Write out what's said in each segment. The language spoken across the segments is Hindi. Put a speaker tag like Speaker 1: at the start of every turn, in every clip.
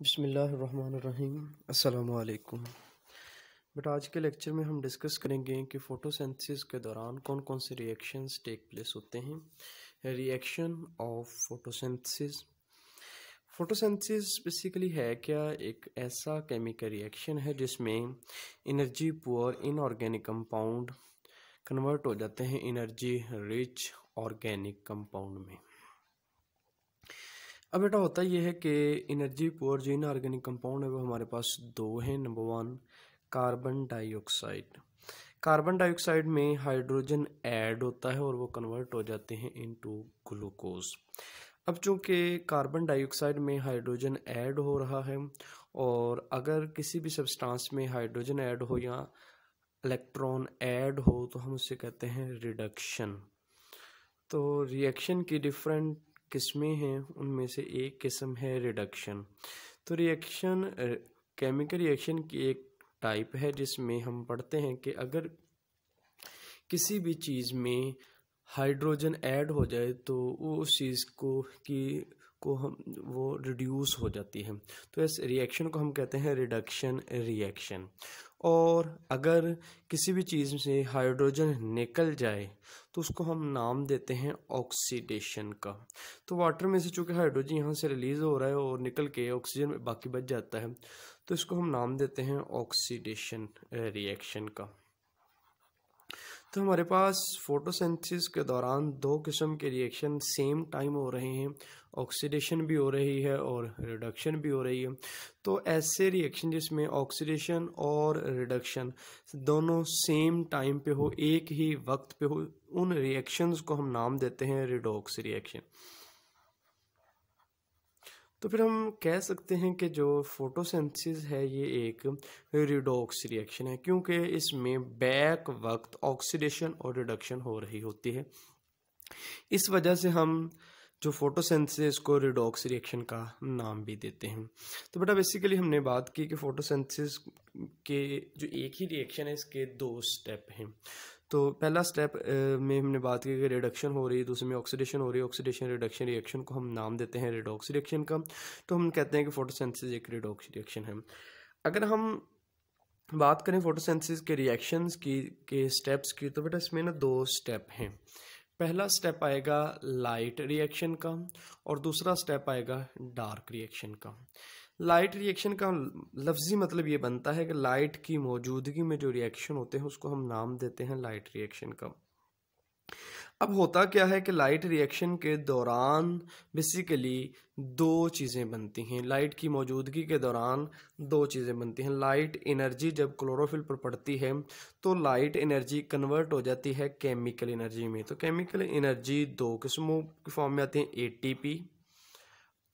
Speaker 1: बिस्मिल्लाहिर्रहमानिर्रहीम अस्सलामु अलैकुम। बट आज के लेक्चर में हम डिस्कस करेंगे कि फोटोसिंथेसिस के दौरान कौन कौन से रिएक्शंस टेक प्लेस होते हैं। Reaction of photosynthesis. Photosynthesis basically है क्या, एक ऐसा केमिकल रिएक्शन है जिसमें energy poor inorganic compound convert हो जाते हैं एनर्जी रिच ऑर्गेनिक कंपाउंड में। अब बेटा होता यह है कि एनर्जी पुअर जो इनऑर्गेनिक कंपाउंड है वो हमारे पास दो हैं। Number one, carbon dioxide. Carbon dioxide में हाइड्रोजन ऐड होता है और वो कन्वर्ट हो जाते हैं इनटू ग्लूकोज। अब चूंकि कार्बन डाइऑक्साइड में हाइड्रोजन ऐड हो रहा है और अगर किसी भी सब्सटेंस में हाइड्रोजन ऐड हो या इलेक्ट्रॉन ऐड हो तो हम उसे कहते हैं रिडक्शन। तो रिएक्शन की डिफरेंट किस्में हैं, उनमें से एक किस्म है रिडक्शन। तो रिएक्शन केमिकल रिएक्शन की एक टाइप है जिसमें हम पढ़ते हैं कि अगर किसी भी चीज़ में हाइड्रोजन ऐड हो जाए तो वो उस चीज़ को हम वो रिड्यूस हो जाती है, तो इस रिएक्शन को हम कहते हैं रिडक्शन रिएक्शन। और अगर किसी भी चीज़ से हाइड्रोजन निकल जाए तो उसको हम नाम देते हैं ऑक्सीडेशन का। तो वाटर में से चूँकि हाइड्रोजन यहाँ से रिलीज़ हो रहा है और निकल के ऑक्सीजन में बाकी बच जाता है, तो इसको हम नाम देते हैं ऑक्सीडेशन रिएक्शन का। तो हमारे पास फोटोसिंथेसिस के दौरान दो किस्म के रिएक्शन सेम टाइम हो रहे हैं, ऑक्सीडेशन भी हो रही है और रिडक्शन भी हो रही है। तो ऐसे रिएक्शन जिसमें ऑक्सीडेशन और रिडक्शन दोनों सेम टाइम पे हो, एक ही वक्त पे हो, उन रिएक्शंस को हम नाम देते हैं रिडॉक्स रिएक्शन। तो फिर हम कह सकते हैं कि जो फोटोसिंथेसिस है ये एक रिडॉक्स रिएक्शन है, क्योंकि इसमें बैक वक्त ऑक्सीडेशन और रिडक्शन हो रही होती है। इस वजह से हम जो फोटोसिंथेसिस को रिडॉक्स रिएक्शन का नाम भी देते हैं। तो बेटा बेसिकली हमने बात की कि फोटोसिंथेसिस के जो एक ही रिएक्शन है इसके दो स्टेप हैं। तो पहला स्टेप में हमने बात की कि रिडक्शन हो रही है, दूसरे में ऑक्सीडेशन हो रही है। ऑक्सीडेशन रिडक्शन रिएक्शन को हम नाम देते हैं रिडॉक्स रिएक्शन का। तो हम कहते हैं कि फोटोसिंथेसिस एक रिडॉक्स रिएक्शन है। अगर हम बात करें फोटोसिंथेसिस के रिएक्शंस की के स्टेप्स की, तो बेटा इसमें ना दो स्टेप हैं। पहला स्टेप आएगा लाइट रिएक्शन का और दूसरा स्टेप आएगा डार्क रिएक्शन का। लाइट रिएक्शन का लफ्जी मतलब ये बनता है कि लाइट की मौजूदगी में जो रिएक्शन होते हैं उसको हम नाम देते हैं लाइट रिएक्शन का। अब होता क्या है कि लाइट रिएक्शन के दौरान बेसिकली दो चीज़ें बनती हैं। लाइट की मौजूदगी के दौरान दो चीज़ें बनती हैं। लाइट एनर्जी जब क्लोरोफिल पर पड़ती है तो लाइट एनर्जी कन्वर्ट हो जाती है केमिकल एनर्जी में। तो केमिकल एनर्जी दो किस्मों की फॉर्म में आती है, एटीपी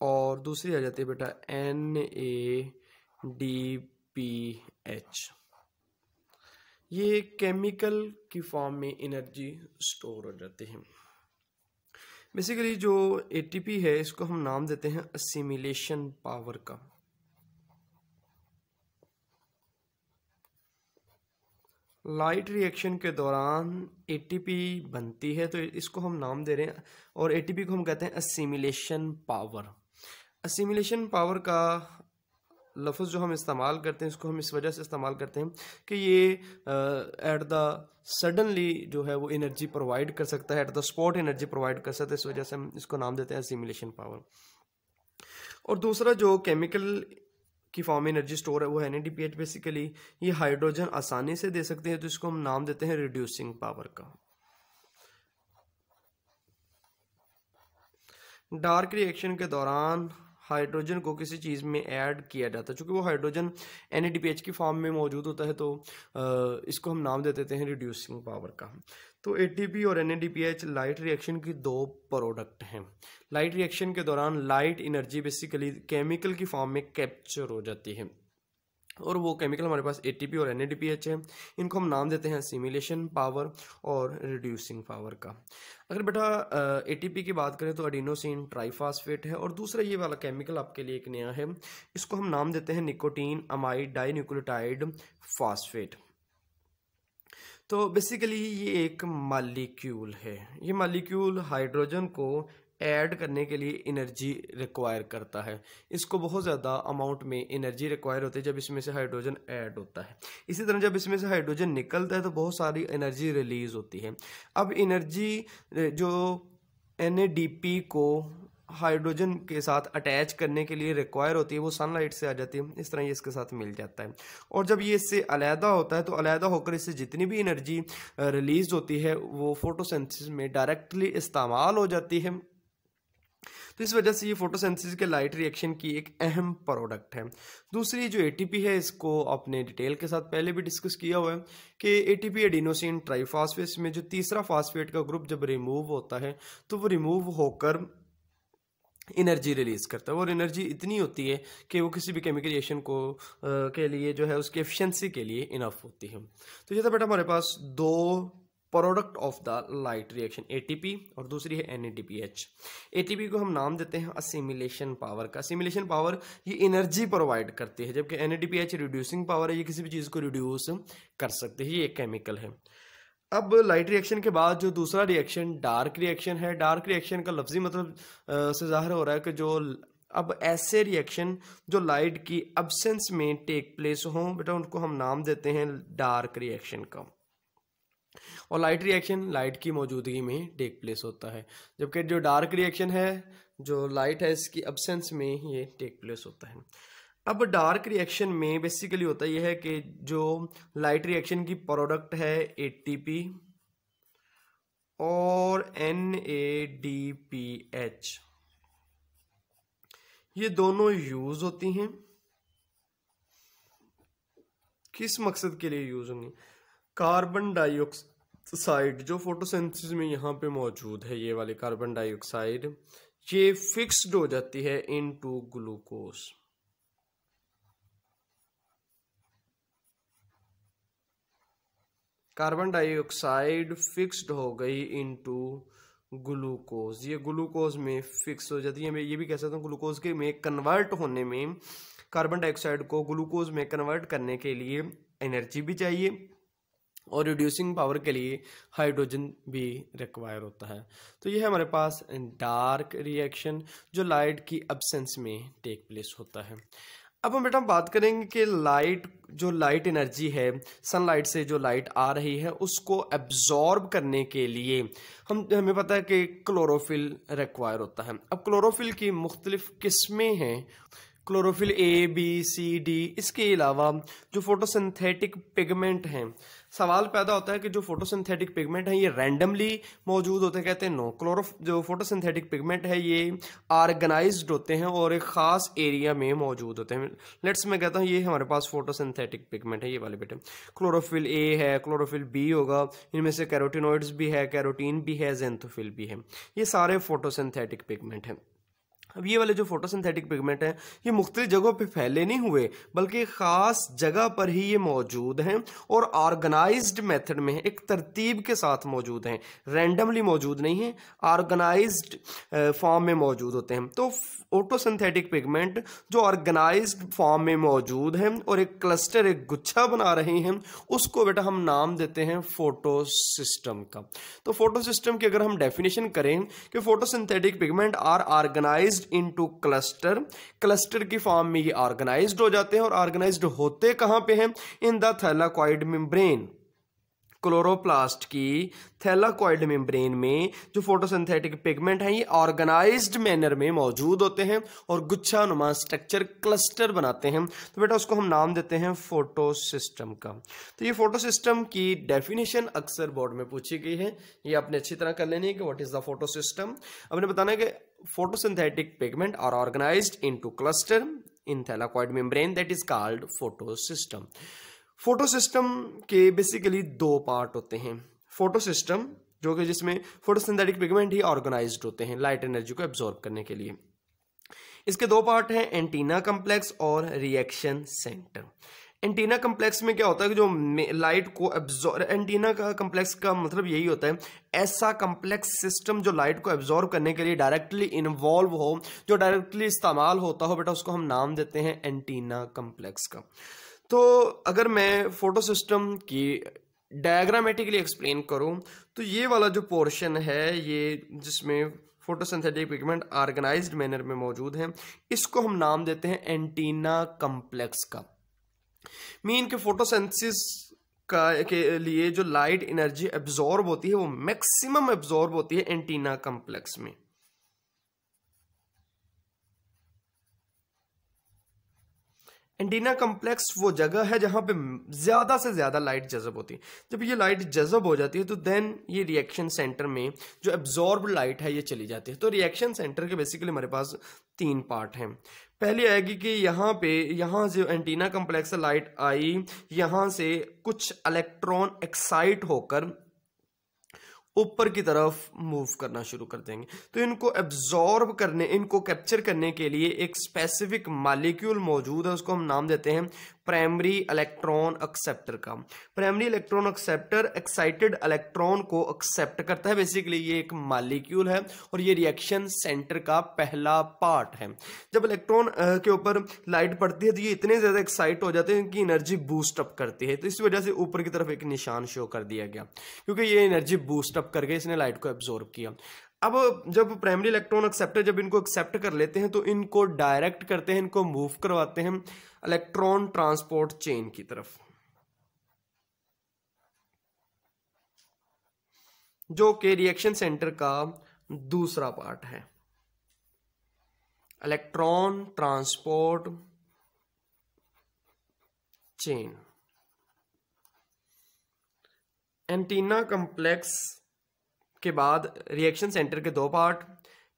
Speaker 1: और दूसरी आ जाती है बेटा NADPH। ये केमिकल की फॉर्म में एनर्जी स्टोर हो जाती है। बेसिकली जो एटीपी है इसको हम नाम देते हैं असिमिलेशन पावर का। लाइट रिएक्शन के दौरान एटीपी बनती है तो इसको हम नाम दे रहे हैं और एटीपी को हम कहते हैं असिमिलेशन पावर। असिमिलेशन पावर का लफ्ज़ जो हम इस्तेमाल करते हैं इसको हम इस वजह से इस्तेमाल करते हैं कि ये एट द सडनली जो है वो एनर्जी प्रोवाइड कर सकता है, at the spot energy provide कर सकता है। इस वजह से हम इसको नाम देते हैं असिमिलेशन पावर। और दूसरा जो केमिकल की फॉर्म में एनर्जी स्टोर है वो है NADPH। बेसिकली ये हाइड्रोजन आसानी से दे सकते हैं तो इसको हम नाम देते हैं रिड्यूसिंग पावर का। डार्क रिएक्शन के दौरान हाइड्रोजन को किसी चीज़ में ऐड किया जाता है, चूँकि वो हाइड्रोजन NADPH की फॉर्म में मौजूद होता है तो इसको हम नाम दे देते हैं रिड्यूसिंग पावर का। तो ATP और NADPH लाइट रिएक्शन की दो प्रोडक्ट हैं। लाइट रिएक्शन के दौरान लाइट एनर्जी बेसिकली केमिकल की फॉर्म में कैप्चर हो जाती है और वो केमिकल हमारे पास ATP और NADPH है। इनको हम नाम देते हैं सिमुलेशन पावर और रिड्यूसिंग पावर का। अगर बेटा ATP की बात करें तो एडिनोसिन ट्राइफॉस्फेट है और दूसरा ये वाला केमिकल आपके लिए एक नया है, इसको हम नाम देते हैं निकोटीन अमाइड डाइन्यूक्लियोटाइड फॉस्फेट। तो बेसिकली ये एक मॉलिक्यूल है। ये मॉलिक्यूल हाइड्रोजन को ऐड करने के लिए एनर्जी रिक्वायर करता है। इसको बहुत ज़्यादा अमाउंट में एनर्जी रिक्वायर होती है जब इसमें से हाइड्रोजन ऐड होता है। इसी तरह जब इसमें से हाइड्रोजन निकलता है तो बहुत सारी एनर्जी रिलीज होती है। अब एनर्जी जो NADP को हाइड्रोजन के साथ अटैच करने के लिए रिक्वायर होती है वो सनलाइट से आ जाती है। इस तरह ये इसके साथ मिल जाता है और जब ये इससे अलहदा होता है तो अलहदा होकर इससे जितनी भी एनर्जी रिलीज होती है वो फोटोसिंथेसिस में डायरेक्टली इस्तेमाल हो जाती है। तो इस वजह से ये फोटोसिंथेसिस के लाइट रिएक्शन की एक अहम प्रोडक्ट है। दूसरी जो ATP है इसको आपने डिटेल के साथ पहले भी डिस्कस किया हुआ है कि ATP एडिनोसिन ट्राइफॉस्फेट में जो तीसरा फास्फेट का ग्रुप जब रिमूव होता है तो वो रिमूव होकर एनर्जी रिलीज करता है और एनर्जी इतनी होती है कि वो किसी भी केमिकल रिएक्शन को के लिए जो है उसकी एफिशिएंसी के लिए इनफ होती है। तो ये था बेटा हमारे पास दो product of the light reaction, ATP और दूसरी है NADPH। ATP को हम नाम देते हैं असिमिलेशन पावर का। असिमिलेशन पावर ये एनर्जी प्रोवाइड करती है, जबकि NADPH रिड्यूसिंग पावर है, ये किसी भी चीज़ को रिड्यूस कर सकते हैं। ये एक केमिकल है। अब लाइट रिएक्शन के बाद जो दूसरा रिएक्शन डार्क रिएक्शन है, डार्क रिएक्शन का लफ्जी मतलब से जाहिर हो रहा है कि जो अब ऐसे रिएक्शन जो लाइट की अब्सेंस में टेक प्लेस हों बेटा उनको हम नाम देते हैं डार्क रिएक्शन का। और लाइट रिएक्शन लाइट की मौजूदगी में टेक प्लेस होता है, जबकि जो डार्क रिएक्शन है जो लाइट है इसकी अब्सेंस में ये टेक प्लेस होता है। अब डार्क रिएक्शन में बेसिकली होता यह है कि जो लाइट रिएक्शन की प्रोडक्ट है ATP और NADPH, ये दोनों यूज होती हैं। किस मकसद के लिए यूज होंगी? कार्बन डाइऑक्साइड जो फोटोसिंथेसिस में यहाँ पे मौजूद है, ये वाली कार्बन डाइऑक्साइड, ये फिक्स्ड हो जाती है into glucose. Carbon dioxide fixed हो गई इनटू ग्लूकोज, ये ग्लूकोज में फिक्स हो जाती है। मैं ये भी कह सकता हूँ ग्लूकोज के में कन्वर्ट होने में, कार्बन डाइऑक्साइड को ग्लूकोज में कन्वर्ट करने के लिए एनर्जी भी चाहिए और रिड्यूसिंग पावर के लिए हाइड्रोजन भी रिक्वायर होता है। तो ये है हमारे पास डार्क रिएक्शन जो लाइट की अब्सेंस में टेक प्लेस होता है। अब हम बेटा बात करेंगे कि लाइट एनर्जी है, सनलाइट से जो लाइट आ रही है उसको एब्जॉर्ब करने के लिए हमें पता है कि क्लोरोफिल रिक्वायर होता है। अब क्लोरोफिल की मुख्तलिफ किस्में हैं, chlorophyll A, B, C, D। इसके अलावा जो फोटोसिंथेटिक पिगमेंट हैं, सवाल पैदा होता है कि जो फोटोसिंथेटिक पिगमेंट हैं ये रैंडमली मौजूद होते हैं, कहते हैं नो। जो फोटोसिंथेटिक पिगमेंट है ये ऑर्गेनाइज्ड होते हैं और एक खास एरिया में मौजूद होते हैं। लेट्स मैं कहता हूँ ये हमारे पास फोटोसिंथेटिक पिगमेंट है, ये वाले बेटे। क्लोरोफिल A है, क्लोरोफिल B होगा, इनमें से कैरोटिनॉइड्स भी है, कैरोटीन भी है, ज़ेंथोफिल भी है, ये सारे फोटोसिंथेटिक पिगमेंट हैं। अब ये वाले जो फोटोसिंथेटिक पिगमेंट हैं ये मुख्तलिफ जगहों पे फैले नहीं हुए बल्कि ख़ास जगह पर ही ये मौजूद हैं और ऑर्गेनाइज्ड मेथड में एक तरतीब के साथ मौजूद हैं, रैंडमली मौजूद नहीं है, ऑर्गेनाइज्ड फॉर्म में मौजूद होते हैं। तो फोटोसिंथेटिक पिगमेंट जो ऑर्गेनाइज्ड फॉर्म में मौजूद हैं और एक क्लस्टर, एक गुच्छा बना रहे हैं, उसको बेटा हम नाम देते हैं फोटोसिस्टम का। तो फोटोसिस्टम की अगर हम डेफिनेशन करें कि photosynthetic pigment are organised into cluster की फॉर्म में ये ऑर्गेनाइज्ड हो जाते हैं और ऑर्गेनाइज्ड होते कहां पे हैं? In the thylakoid membrane. Chloroplast की थैलाकॉइड मेम्ब्रेन में जो फोटोसिंथेटिक पिगमेंट हैं ये ऑर्गेनाइज्ड मैनर में मौजूद होते हैं और गुच्छा नुमा स्ट्रक्चर, क्लस्टर बनाते हैं। तो बेटा उसको हम नाम देते हैं फोटोसिस्टम का। तो ये फोटोसिस्टम की डेफिनेशन अक्सर बोर्ड में पूछी गई है, ये आपने अच्छी तरह कर लेनी है कि व्हाट इज द फोटोसिस्टम। आपने बताना है कि photosynthetic pigment are organised into cluster in thylakoid membrane that is called photosystem. Photosystem के बेसिकली दो पार्ट होते हैं। फोटोसिस्टम जो कि जिसमें फोटोसिंथेटिक पिगमेंट ही ऑर्गेनाइज्ड होते हैं लाइट एनर्जी को एब्जॉर्ब करने के लिए। इसके दो पार्ट हैं, एंटीना कम्प्लेक्स और रिएक्शन सेंटर। एंटीना कम्प्लेक्स में क्या होता है कि जो लाइट को एब्जॉर्ब, एंटीना का कम्प्लेक्स का मतलब यही होता है ऐसा कम्प्लेक्स सिस्टम जो लाइट को एब्जॉर्ब करने के लिए डायरेक्टली इन्वॉल्व हो, जो डायरेक्टली इस्तेमाल होता हो, बेटा उसको हम नाम देते हैं एंटीना कम्प्लेक्स का। तो अगर मैं फोटो सिस्टम की डायग्रामेटिकली एक्सप्लेन करूं तो ये वाला जो पोर्शन है ये जिसमें फोटोसिंथेटिक पिगमेंट ऑर्गेनाइज्ड मैनर में मौजूद हैं। इसको हम नाम देते हैं एंटीना कम्प्लेक्स का। मीन के फोटोसिंथेसिस के लिए जो लाइट एनर्जी एब्जॉर्ब होती है वो मैक्सिमम एब्जॉर्ब होती है एंटीना कम्प्लेक्स में। एंटीना कम्प्लेक्स वो जगह है जहां पे ज्यादा से ज्यादा लाइट जज़ब होती है। जब ये लाइट जज़ब हो जाती है तो देन ये रिएक्शन सेंटर में जो एब्जॉर्ब लाइट है ये चली जाती है। तो रिएक्शन सेंटर के बेसिकली हमारे पास 3 पार्ट हैं। पहली आएगी कि यहाँ जो एंटीना कम्प्लेक्स लाइट आई, यहाँ से कुछ इलेक्ट्रॉन एक्साइट होकर ऊपर की तरफ मूव करना शुरू कर देंगे। तो इनको एब्जॉर्ब करने, इनको कैप्चर करने के लिए एक स्पेसिफिक मॉलिक्यूल मौजूद है, उसको हम नाम देते हैं प्राइमरी इलेक्ट्रॉन एक्सेप्टर का। Primary electron acceptor excited electron को एक्सेप्ट करता है। बेसिकली ये एक मॉलिक्यूल है और ये रिएक्शन सेंटर का पहला पार्ट है। जब इलेक्ट्रॉन के ऊपर लाइट पड़ती है तो ये इतने ज्यादा एक्साइट हो जाते हैं कि एनर्जी बूस्ट अप करती है। तो इस वजह से ऊपर की तरफ एक निशान शो कर दिया गया, क्योंकि ये एनर्जी बूस्ट अप करके इसने लाइट को एब्जॉर्ब किया। अब जब प्राइमरी इलेक्ट्रॉन एक्सेप्टर जब इनको एक्सेप्ट कर लेते हैं तो इनको डायरेक्ट करते हैं, इनको मूव करवाते हैं इलेक्ट्रॉन ट्रांसपोर्ट चेन की तरफ, जो कि रिएक्शन सेंटर का दूसरा पार्ट है। Electron transport chain. Antenna complex के बाद रिएक्शन सेंटर के 2 पार्ट।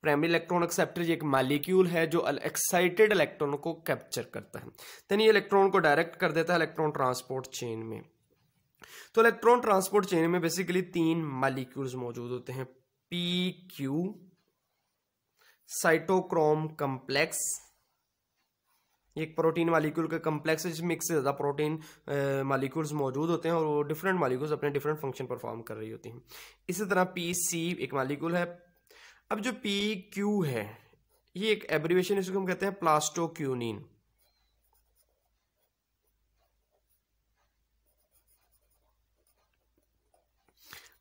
Speaker 1: प्राइमरी इलेक्ट्रॉन एक्सेप्टर एक मॉलिक्यूल है जो एक्साइटेड इलेक्ट्रॉन को कैप्चर करता है, देन ये इलेक्ट्रॉन को डायरेक्ट कर देता है इलेक्ट्रॉन ट्रांसपोर्ट चेन में। तो इलेक्ट्रॉन ट्रांसपोर्ट चेन में बेसिकली 3 मॉलिक्यूल्स मौजूद होते हैं, PQ, साइटोक्रोम कम्प्लेक्स, एक प्रोटीन मॉलिक्यूल का कम्प्लेक्स है जिसमें एक से ज्यादा प्रोटीन मॉलिक्यूल्स मौजूद होते हैं और वो डिफरेंट मॉलिक्यूल्स अपने डिफरेंट फंक्शन परफॉर्म कर रही होती हैं। इसी तरह PC एक मॉलिक्यूल है। अब जो PQ है ये एक एब्रिविएशन, इसको हम कहते हैं प्लास्टोक्यूनिन।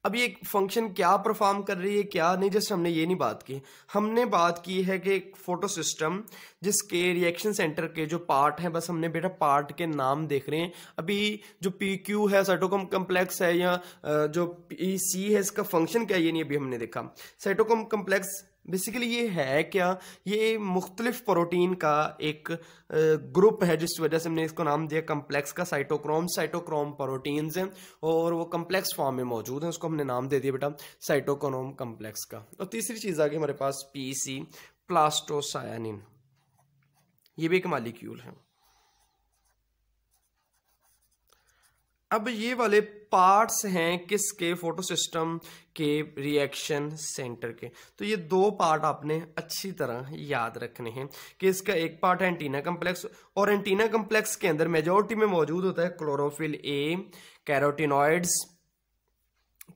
Speaker 1: अब ये फंक्शन क्या परफॉर्म कर रही है क्या नहीं, जस्ट हमने ये नहीं बात की। हमने बात की है कि एक फोटो सिस्टम जिसके रिएक्शन सेंटर के जो पार्ट हैं, बस हमने बेटा पार्ट के नाम देख रहे हैं। अभी जो PQ है साइटोक्रोम कम्प्लेक्स है या जो PC है इसका फंक्शन क्या है ये नहीं अभी हमने देखा। साइटोक्रोम कम्प्लेक्स बेसिकली ये है क्या, ये मुख्तलिफ प्रोटीन का एक ग्रुप है जिस वजह से हमने इसको नाम दिया कम्प्लेक्स का। साइटोक्रोम प्रोटीन्स हैं और वो कम्प्लेक्स फॉर्म में मौजूद हैं, उसको हमने नाम दे दिया बेटा साइटोक्रोम कम्प्लेक्स का। और तीसरी चीज आ गई हमारे पास PC प्लास्टोसायानिन, ये भी एक मॉलिक्यूल है। अब ये वाले पार्ट्स हैं किसके, फोटो सिस्टम के रिएक्शन सेंटर के। तो ये 2 पार्ट आपने अच्छी तरह याद रखने हैं कि इसका एक पार्ट है एंटीना कम्प्लेक्स, और एंटीना कम्प्लेक्स के अंदर मेजॉरिटी में मौजूद होता है क्लोरोफिल A, कैरोटिनॉइड्स,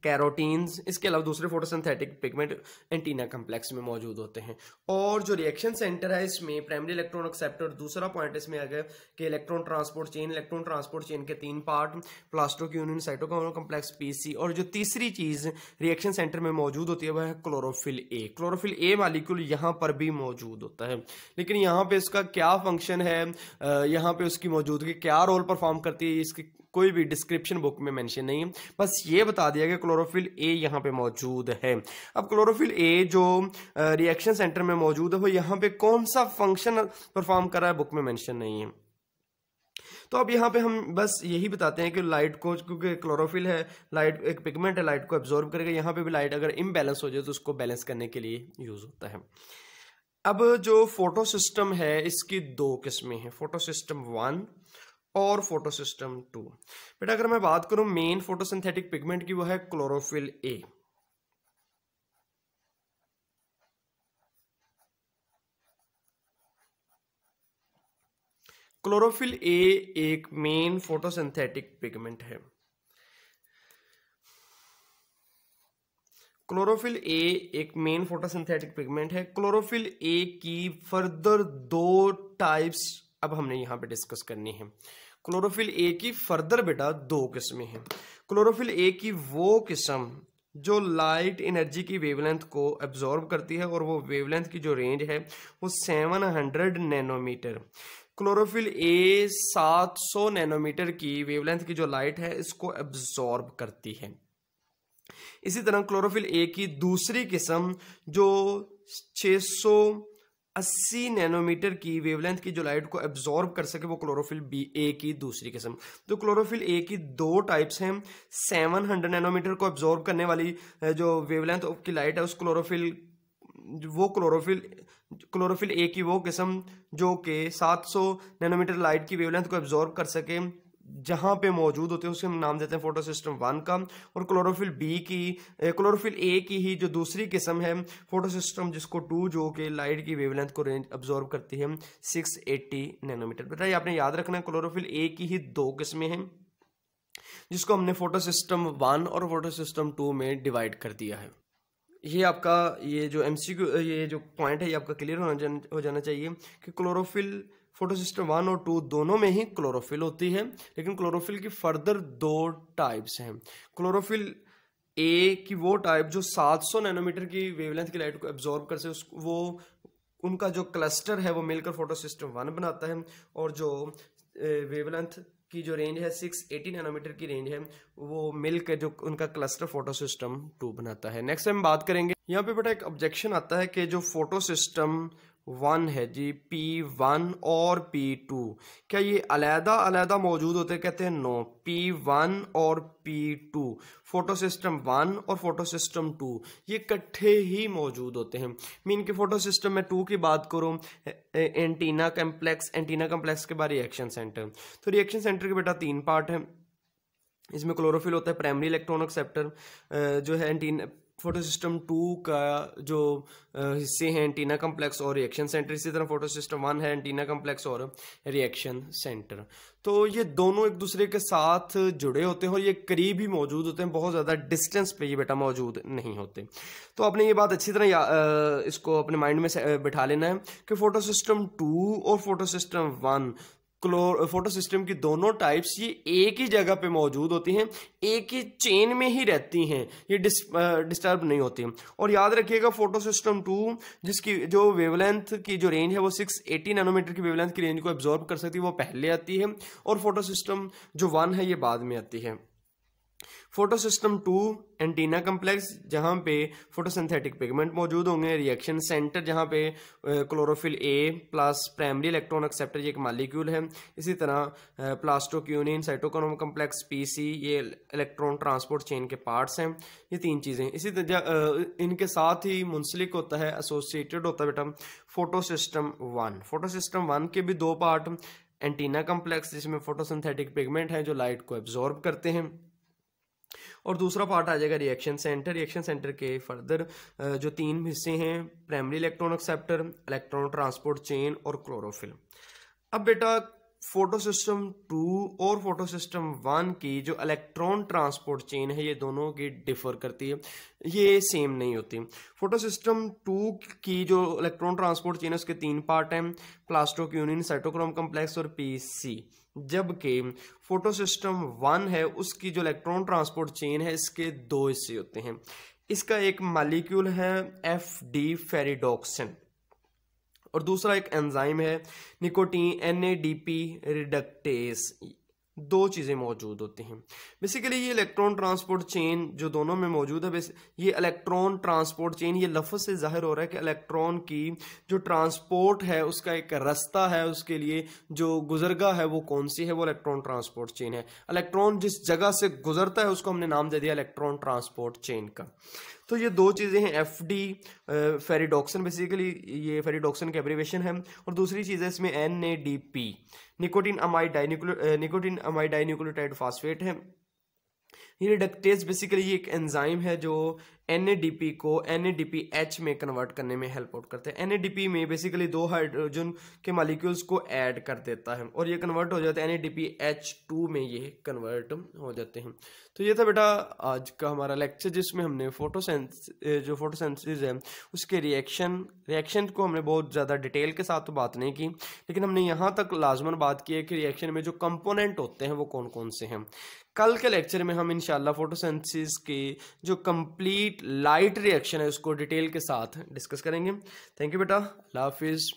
Speaker 1: कैरोटीन्स। इसके अलावा दूसरे फोटोसिंथेटिक पिगमेंट एंटीना कम्प्लेक्स में मौजूद होते हैं। और जो रिएक्शन सेंटर है इसमें प्राइमरी इलेक्ट्रॉन एक्सेप्टर, दूसरा पॉइंट इसमें आ गया कि electron transport chain. Electron transport chain के 3 पार्ट, प्लास्टोक्यूनिन, साइटोक्रोम कम्प्लेक्स, PC। और जो तीसरी चीज रिएक्शन सेंटर में मौजूद होती है वह है chlorophyll A। Chlorophyll A molecule यहाँ पर भी मौजूद होता है, लेकिन यहाँ पे इसका क्या फंक्शन है, यहाँ पे उसकी मौजूदगी क्या रोल परफॉर्म करती है, इसकी कोई भी डिस्क्रिप्शन बुक में मेंशन नहीं है। बस ये बता दिया कि क्लोरोफिल A यहाँ पे मौजूद है। अब क्लोरोफिल A जो रिएक्शन सेंटर में मौजूद है वो यहाँ पे कौन सा फंक्शन परफॉर्म कर रहा है बुक में मेंशन नहीं है। तो अब यहाँ पे हम बस यही बताते हैं कि लाइट को, क्योंकि क्लोरोफिल है, लाइट एक पिगमेंट है, लाइट को एब्जॉर्ब करेगा। यहाँ पे भी लाइट अगर इम्बैलेंस हो जाए तो उसको बैलेंस करने के लिए यूज होता है। अब जो फोटो सिस्टम है इसकी 2 किस्में हैं, फोटो सिस्टम 1 और फोटो सिस्टम 2। बेटा अगर मैं बात करूं मेन फोटोसिंथेटिक पिगमेंट की, वो है क्लोरोफिल A। क्लोरोफिल A एक मेन फोटोसिंथेटिक पिगमेंट है। क्लोरोफिल A एक मेन फोटोसिंथेटिक पिगमेंट है। क्लोरोफिल A की फर्दर 2 टाइप्स अब हमने यहां पे डिस्कस करनी है। क्लोरोफिल A की फर्दर बेटा 2 किस्में हैं। क्लोरोफिल A की वो किस्म जो लाइट एनर्जी की वेवलेंथ को एब्जॉर्ब करती है और वो वेवलेंथ की जो रेंज है वो 700 नैनोमीटर। क्लोरोफिल ए 700 नैनोमीटर की वेवलेंथ की जो लाइट है इसको एब्जॉर्ब करती है। इसी तरह क्लोरोफिल ए की दूसरी किस्म जो 680 नैनोमीटर की वेवलेंथ की जो लाइट को एब्जॉर्ब कर सके वो क्लोरोफिल बी ए की दूसरी किस्म। तो क्लोरोफिल ए की दो टाइप्स हैं। 700 नैनोमीटर को एब्जॉर्ब करने वाली जो वेवलेंथ की लाइट है उस क्लोरोफिल ए की वो किस्म जो कि 700 नैनोमीटर लाइट की वेवलेंथ को एब्जॉर्ब कर सके जहां पे मौजूद होते हैं उसे हम नाम देते हैं फोटोसिस्टम 1 का। और क्लोरोफिल ए की ही जो दूसरी किस्म है फोटोसिस्टम जिसको 2 जो कि लाइट की वेवलेंथ को रेंज एब्जॉर्ब करती है 680 नैनोमीटर। बेटा ये आपने याद रखना है क्लोरोफिल ए की ही दो किस्में हैं जिसको हमने फोटोसिस्टम 1 और फोटोसिस्टम 2 में डिवाइड कर दिया है। ये आपका ये जो एमसीक्यू ये जो पॉइंट है ये आपका क्लियर हो जाना चाहिए कि क्लोरोफिल फोटोसिस्टम 1 और 2 दोनों में ही क्लोरोफिल होती है, लेकिन क्लोरोफिल की फर्दर दो टाइप्स हैं। क्लोरोफिल ए की वो टाइप जो 700 नैनोमीटर की वेवलेंथ की लाइट को एब्जॉर्ब कर सके वो उनका जो क्लस्टर है वो मिलकर फोटोसिस्टम 1 बनाता है, और जो वेवलेंथ की जो रेंज है 680 नैनोमीटर की रेंज है वो मिलकर जो उनका क्लस्टर फोटोसिस्टम 2 बनाता है। नेक्स्ट हम बात करेंगे, यहाँ पे बेटा एक ऑब्जेक्शन आता है कि जो फोटोसिस्टम 1 है जी P1 और P2 क्या ये अलहदा अलहदा मौजूद होते हैं? कहते हैं नो, P1 और P2 फोटोसिस्टम 1 और फोटोसिस्टम 2 ये इकट्ठे ही मौजूद होते हैं। मीन के फोटोसिस्टम में 2 की बात करूं एंटीना कम्प्लेक्स के बाद रिएक्शन सेंटर। तो रिएक्शन सेंटर के बेटा 3 पार्ट है। इसमें क्लोरोफिल होता है, प्राइमरी इलेक्ट्रॉन एक्सेप्टर जो है एंटीना फोटोसिस्टम 2 का जो हिस्से हैं एंटीना कम्प्लेक्स और रिएक्शन सेंटर। इसी तरह फोटोसिस्टम 1 है एंटीना कम्प्लेक्स और रिएक्शन सेंटर। तो ये दोनों एक दूसरे के साथ जुड़े होते हैं और ये करीब ही मौजूद होते हैं, बहुत ज़्यादा डिस्टेंस पे ये बेटा मौजूद नहीं होते। तो आपने ये बात अच्छी तरह इसको अपने माइंड में बिठा लेना है कि फोटोसिस्टम 2 और फोटोसिस्टम 1 फोटोसिस्टम की दोनों टाइप्स ये एक ही जगह पे मौजूद होती हैं, एक ही चेन में ही रहती हैं, ये डिस्टर्ब नहीं होती। और याद रखिएगा फोटोसिस्टम 2 जिसकी जो वेवलेंथ की जो रेंज है वो 680 नैनोमीटर की वेवलेंथ की रेंज को एब्जॉर्ब कर सकती है, वो पहले आती है, और फोटोसिस्टम जो 1 है ये बाद में आती है। फोटोसिस्टम 2 एंटीना कम्प्लेक्स जहाँ पे फोटोसिंथेटिक पिगमेंट मौजूद होंगे, रिएक्शन सेंटर जहाँ पे chlorophyll A plus primary electron acceptor ये एक मॉलिक्यूल है। इसी तरह प्लास्टोक्यूनिन साइटोक्रोम कम्प्लेक्स पीसी ये इलेक्ट्रॉन ट्रांसपोर्ट चेन के पार्ट्स हैं। ये 3 चीज़ें इसी तरह इनके साथ ही मुंसलिक होता है, एसोसिएटेड होता है बेटा फोटोसिस्टम 1। फोटोसिस्टम 1 के भी 2 पार्ट, एंटीना कम्प्लेक्स जिसमें फोटोसिंथेटिक पिगमेंट है जो लाइट को एब्जॉर्ब करते हैं, और दूसरा पार्ट आ जाएगा रिएक्शन सेंटर। रिएक्शन सेंटर के फर्दर जो 3 हिस्से हैं primary electron acceptor, electron transport chain और क्लोरोफिल। अब बेटा फोटोसिस्टम 2 और फोटोसिस्टम 1 की जो इलेक्ट्रॉन ट्रांसपोर्ट चेन है ये दोनों की डिफर करती है, ये सेम नहीं होती। फोटोसिस्टम 2 की जो इलेक्ट्रॉन ट्रांसपोर्ट चेन है उसके 3 पार्ट हैं, प्लास्टोक्यूनिन साइटोक्रोम कम्प्लेक्स और पीसी, जबकि फोटोसिस्टम 1 है उसकी जो इलेक्ट्रॉन ट्रांसपोर्ट चेन है इसके 2 हिस्से होते हैं। इसका एक मॉलिक्यूल है FD फेरिडोक्सिन और दूसरा एक एंजाइम है निकोटीन NADP रिडक्टेस। 2 चीज़ें मौजूद होती हैं। बेसिकली ये इलेक्ट्रॉन ट्रांसपोर्ट चेन जो दोनों में मौजूद है, ये इलेक्ट्रॉन ट्रांसपोर्ट चेन ये लफ्ज़ से जाहिर हो रहा है कि इलेक्ट्रॉन की जो ट्रांसपोर्ट है उसका एक रास्ता है, उसके लिए जो गुजरगाह है वो कौन सी है, वो इलेक्ट्रॉन ट्रांसपोर्ट चेन है। इलेक्ट्रॉन जिस जगह से गुजरता है उसको हमने नाम दे दिया इलेक्ट्रॉन ट्रांसपोर्ट चेन का। तो ये 2 चीज़ें हैं, FD फेरिडोक्सिन, बेसिकली ये फेरिडोक्सिन की एब्रीवेशन है, और दूसरी चीज़ है इसमें NADP nicotine amide dinucleotide phosphate है। ये रिडक्टेज बेसिकली ये एक एंजाइम है जो NADP को NADPH में कन्वर्ट करने में हेल्प आउट करते हैं। NADP में बेसिकली 2 हाइड्रोजन के मॉलिक्यूल्स को ऐड कर देता है और ये कन्वर्ट हो जाते हैं NADPH2 में, ये कन्वर्ट हो जाते हैं। तो ये था बेटा आज का हमारा लेक्चर जिसमें हमने फोटोसिंथेसिस है उसके रिएक्शन को हमने बहुत ज़्यादा डिटेल के साथ तो बात नहीं की, लेकिन हमने यहाँ तक लाजमन बात की है कि रिएक्शन में जो कंपोनेंट होते हैं वो कौन कौन से हैं। कल के लेक्चर में हम इंशाल्लाह फोटोसिंथेसिस की जो कंप्लीट लाइट रिएक्शन है उसको डिटेल के साथ डिस्कस करेंगे। थैंक यू बेटा, अल्लाह हाफिज़।